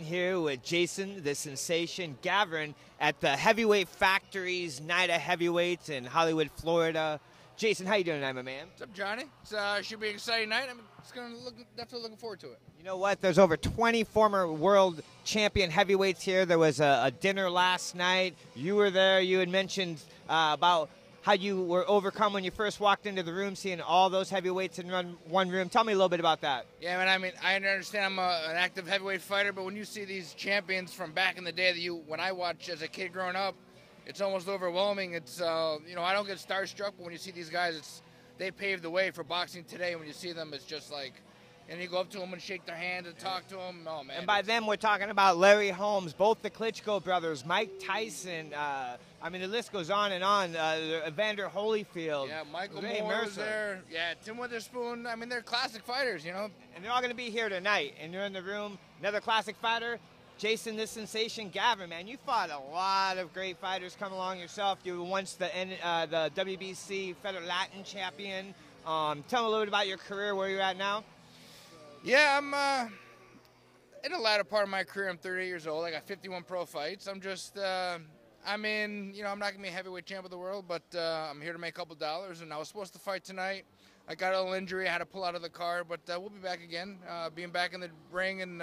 here with Jason, the Sensation Gavern, at the Heavyweight Factory's Night of Heavyweights in Hollywood, Florida. Jason, how you doing tonight, my man? What's up, Johnny? It should be an exciting night. Definitely looking forward to it. You know what? There's over 20 former world champion heavyweights here. There was a dinner last night. You were there. You had mentioned about how you were overcome when you first walked into the room, seeing all those heavyweights in one room. Tell me a little bit about that. Yeah, man. I mean, I understand I'm an active heavyweight fighter, but when you see these champions from back in the day when I watched as a kid growing up, it's almost overwhelming. It's you know, I don't get starstruck, but when you see these guys, they paved the way for boxing today. When you see them, it's just like, and you go up to them and shake their hand and talk to them. Oh man! And by them, we're talking about Larry Holmes, both the Klitschko brothers, Mike Tyson. I mean, the list goes on and on. Evander Holyfield. Yeah, Michael Moore was there. Yeah, Tim Witherspoon. I mean, they're classic fighters, you know. And they're all going to be here tonight. And you're in the room. Another classic fighter, Jason, the Sensation Gavern. Man, you fought a lot of great fighters come along yourself. You were once the WBC Federal Latin champion. Tell me a little bit about your career, where you're at now. Yeah, I'm in the latter part of my career. I'm 38 years old. I got 51 pro fights. I'm just, I'm not going to be a heavyweight champ of the world, but I'm here to make a couple dollars, and I was supposed to fight tonight. I got a little injury. I had to pull out of the card, but we'll be back again. Being back in the ring and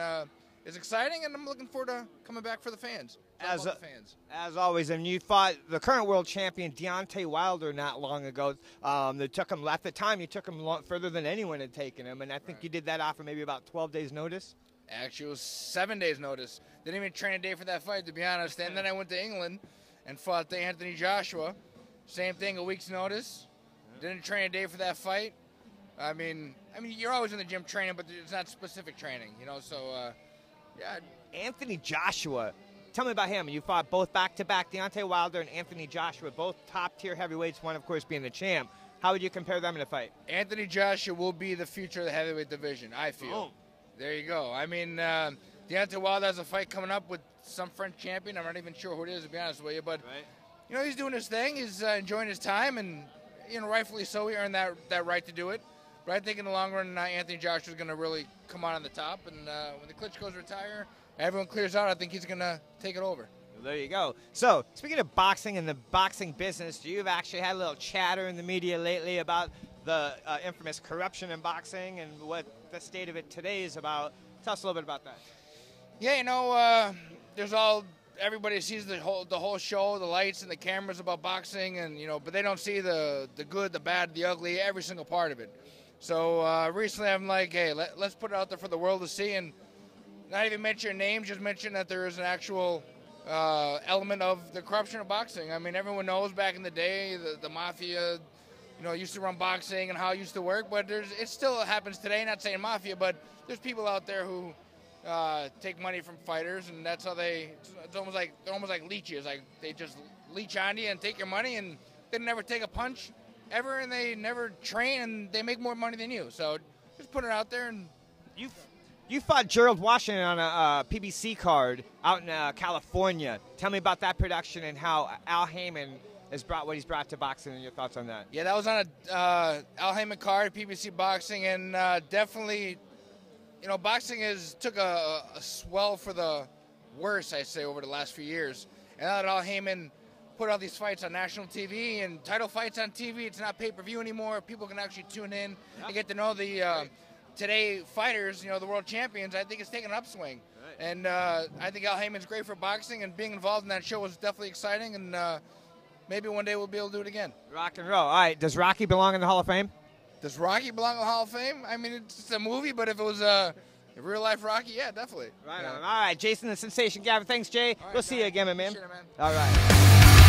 is exciting, and I'm looking forward to coming back for the fans. As always, and you fought the current world champion Deontay Wilder not long ago. They took him at the time. You took him further than anyone had taken him, and I think you did that off of maybe about 12 days' notice. Actually, it was 7 days' notice. Didn't even train a day for that fight, to be honest. And then I went to England and fought Anthony Joshua. Same thing, a week's notice. Didn't train a day for that fight. I mean, you're always in the gym training, but it's not specific training, you know. So, yeah. Anthony Joshua. Tell me about him. You fought both back-to-back, Deontay Wilder and Anthony Joshua, both top-tier heavyweights, one, of course, being the champ. How would you compare them in a fight? Anthony Joshua will be the future of the heavyweight division, I feel. Oh. There you go. I mean, Deontay Wilder has a fight coming up with some French champion. I'm not even sure who it is, to be honest with you. But, you know, he's doing his thing. He's enjoying his time, and, you know, rightfully so. He earned that right to do it. But I think in the long run, Anthony Joshua is going to really come out on the top. And when the Klitschko's retire, everyone clears out, I think he's going to take it over. Well, there you go. So, speaking of boxing and the boxing business, you've actually had a little chatter in the media lately about the infamous corruption in boxing and what the state of it today is about. Tell us a little bit about that. Yeah, you know, everybody sees the whole show, the lights and the cameras about boxing, and you know, but they don't see the good, the bad, the ugly, every single part of it. So recently, I'm like, hey, let's put it out there for the world to see, and not even mention names, just mention that there is an actual element of the corruption of boxing. I mean, everyone knows back in the day, the mafia, you know, used to run boxing and how it used to work, but it still happens today. Not saying mafia, but there's people out there who take money from fighters, and that's how it's almost like leeches. Like they just leech on you and take your money, and they never take a punch ever, and they never train, and they make more money than you. So just put it out there. And you fought Gerald Washington on a PBC card out in California. Tell me about that production and how Al Heyman has brought what he's brought to boxing, and your thoughts on that. Yeah, that was on a Al Heyman card, PBC boxing, and definitely, you know, boxing took a swell for the worse, I say, over the last few years. And now that Al Heyman put all these fights on national TV and title fights on TV, it's not pay-per-view anymore. People can actually tune in and get to know the today fighters, you know, the world champions. I think it's taken an upswing. Right. And I think Al Heyman's great for boxing, and being involved in that show was definitely exciting, and maybe one day we'll be able to do it again. Rock and roll. All right, does Rocky belong in the Hall of Fame? Does Rocky belong in the Hall of Fame? I mean, it's a movie, but if it was a real-life Rocky, yeah, definitely. Right on. All right, Jason the Sensation Gavern. Thanks, Jay. Right, we'll see you again, my man. Appreciate it, man. All right.